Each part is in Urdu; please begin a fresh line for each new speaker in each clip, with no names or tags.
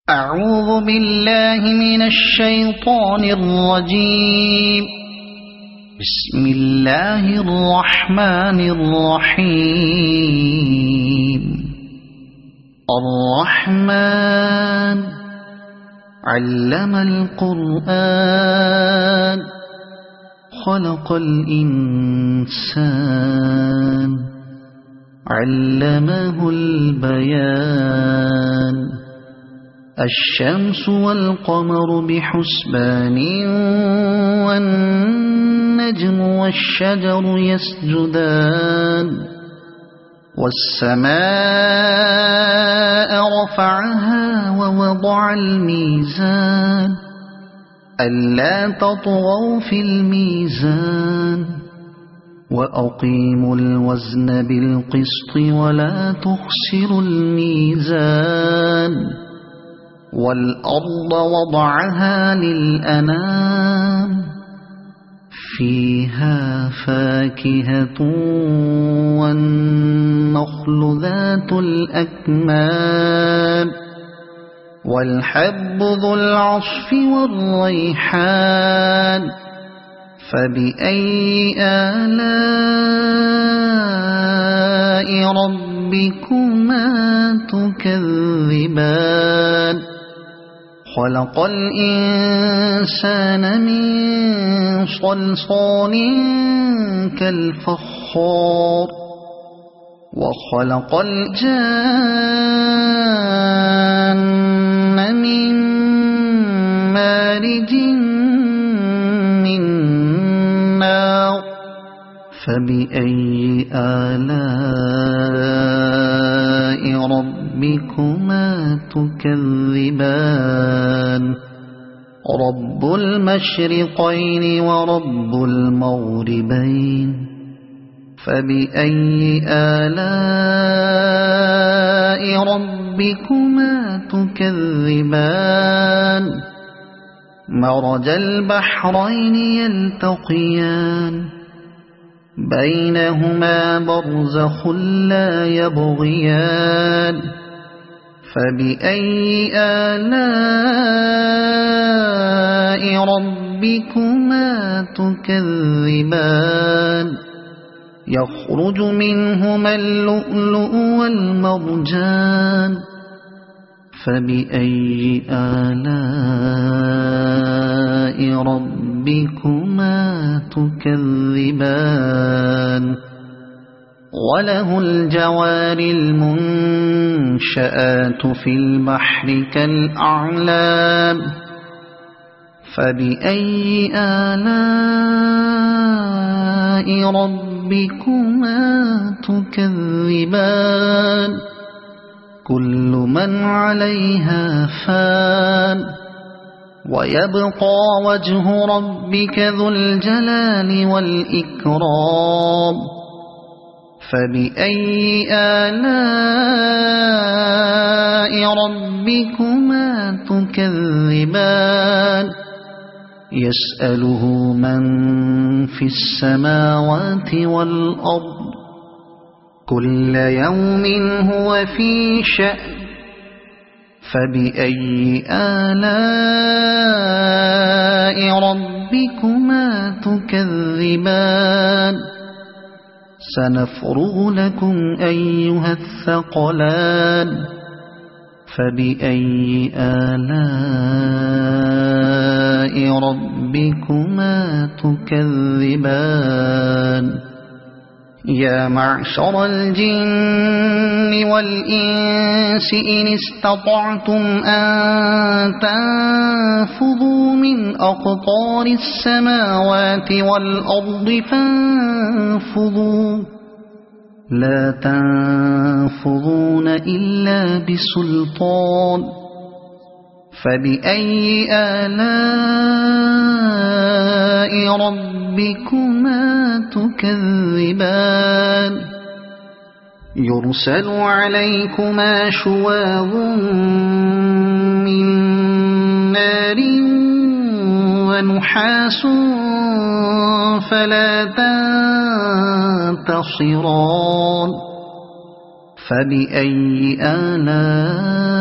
أعوذ بالله من الشيطان الرجيم. بسم الله الرحمن الرحيم. الرحمن علم القرآن خلق الإنسان علمه البيان. الشمس والقمر بحسبان والنجم والشجر يسجدان. والسماء رفعها ووضع الميزان ألا تطغوا في الميزان وأقيموا الوزن بالقسط ولا تخسروا الميزان. والأرض وضعها للأنام فيها فاكهة والنخل ذات الأكمام والحب ذو العصف والريحان. فبأي آلاء ربكما تكذبان. خلق الإنسان من صلصال كالفخار وخلق الجان من مارج من نار. فبأي آلاء ربكما تكذبان. رب المشرقين ورب المغربين. فبأي آلاء ربكما تكذبان. مرج البحرين يلتقيان بينهما برزخ لا يبغيان. فبأي آلاء ربكما تكذبان. يخرج منهما اللؤلؤ والمرجان. فبأي آلاء ربكما تكذبان. وله الجوار المنشآت في البحر كالأعلام. فبأي آلاء ربكما تكذبان. كل من عليها فان ويبقى وجه ربك ذو الجلال والإكرام. فبأي آلاء ربكما تكذبان. يسأله من في السماوات والأرض كل يوم هو في شأن. فبأي آلاء ربكما تكذبان. سنفرغ لكم أيها الثقلان. فبأي آلاء ربكما تكذبان. يا معشر الجن والإنس إن استطعتم أن تنفذوا من أقطار السماوات والأرض فانفذوا لا تنفذون إلا بسلطان. فبأي آلاء ربكما تكذبان. يرسل عليكما شواظ من نار ونحاس فلا تنتصران. فبأي آلاء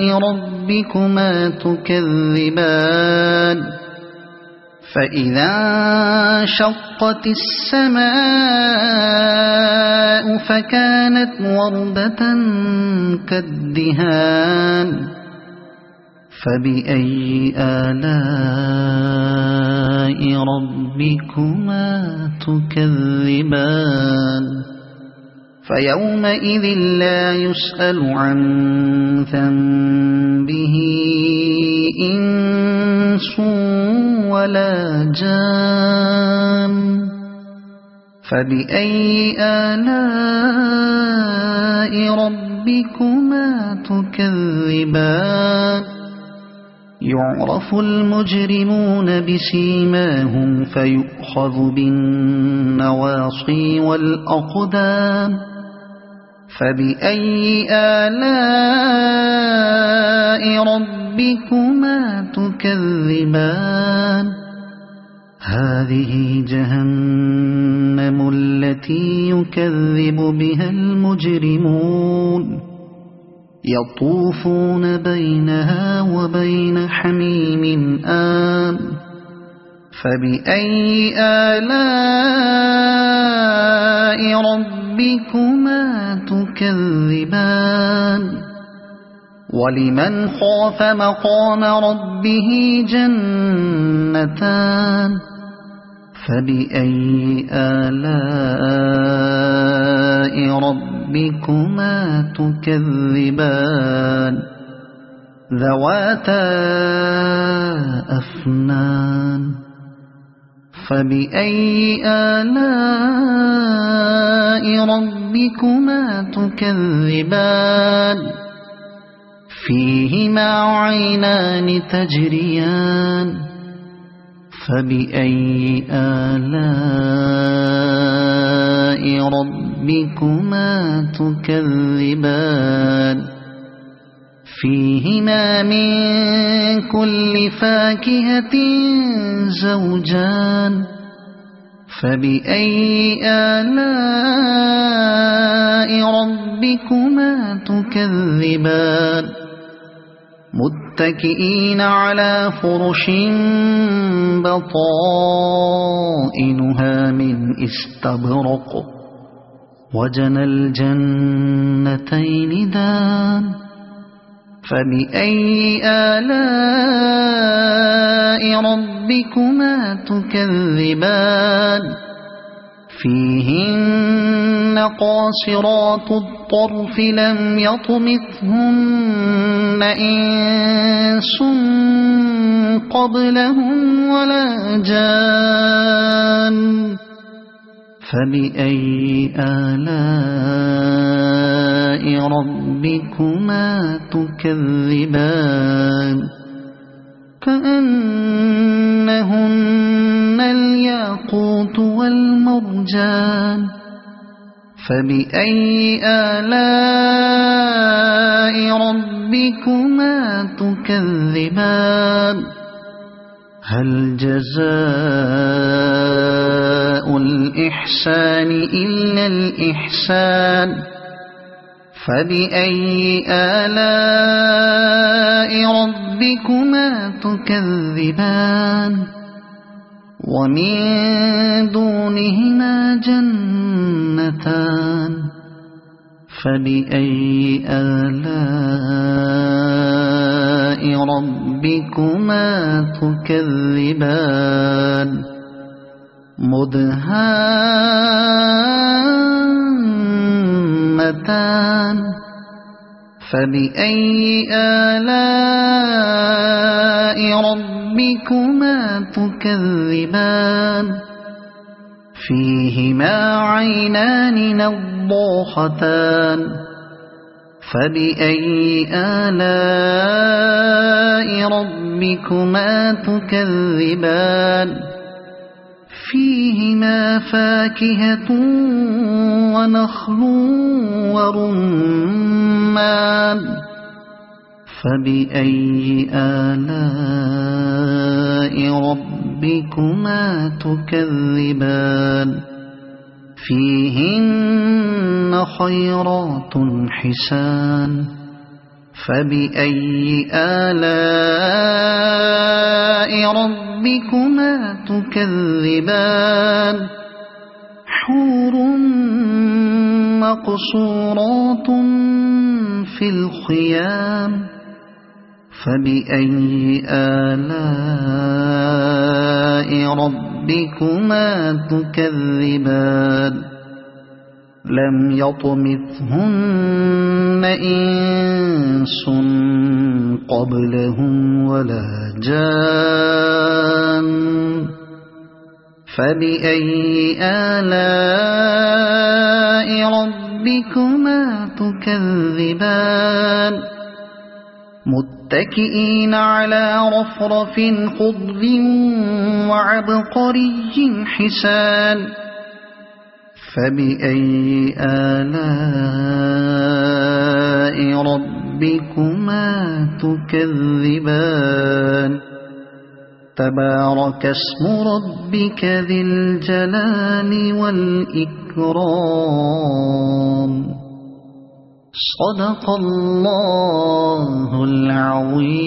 ربكما تكذبان فإذا انشقت السماء فكانت وردة كالدهان فبأي آلاء ربكما تكذبان فيومئذ لا يسأل عن ذنبه إنس ولا جان فبأي آلاء ربكما تكذبان يعرف المجرمون بسيماهم فيؤخذ بالنواصي والأقدام فبأي آلاء ربكما تكذبان هذه جهنم التي يكذب بها المجرمون يطوفون بينها وبين حميم آن فبأي آلاء ربكما تكذبان ولمن خاف مقام ربه جنتان فبأي آلاء ربكما تكذبان ذواتا أفنان فبأي آلاء ربكما تكذبان فيهما عينان تجريان فبأي آلاء ربكما تكذبان فيهما من كل فاكهة زوجان فبأي آلاء ربكما تكذبان متكئين على فرش بطائنها من استبرق وجنى الجنتين دان فبأي آلاء ربكما تكذبان فيهن قاصرات الطرف لم يطمثهن إنس قبلهم ولا جان فبأي آلاء ربكما تكذبان كأنهن الياقوت والمرجان فبأي آلاء ربكما تكذبان هل جزاء الإحسان إلا الإحسان فبأي آلاء ربكما تكذبان ومن دونهما جنتان فبأي آلاء ربكما تكذبان مدهامتان فبأي آلاء ربكما تكذبان فيهما عينان نضاختان فبأي آلاء ربكما تكذبان فيهما فاكهة ونخل ورمان فبأي آلاء ربكما تكذبان فيهن خيرات حسان فبأي آلاء ربكما تكذبان حور مقصورات في الخيام فبأي آلاء ربكما تكذبان لم يطمثهن إنس قبلهم ولا جان فبأي آلاء ربكما تكذبان متكئين على رفرف خضر وعبقري حسان فبأي آلاء ربكما تكذبان تبارك اسم ربك ذي الجلال والإكرام صدق الله العظيم.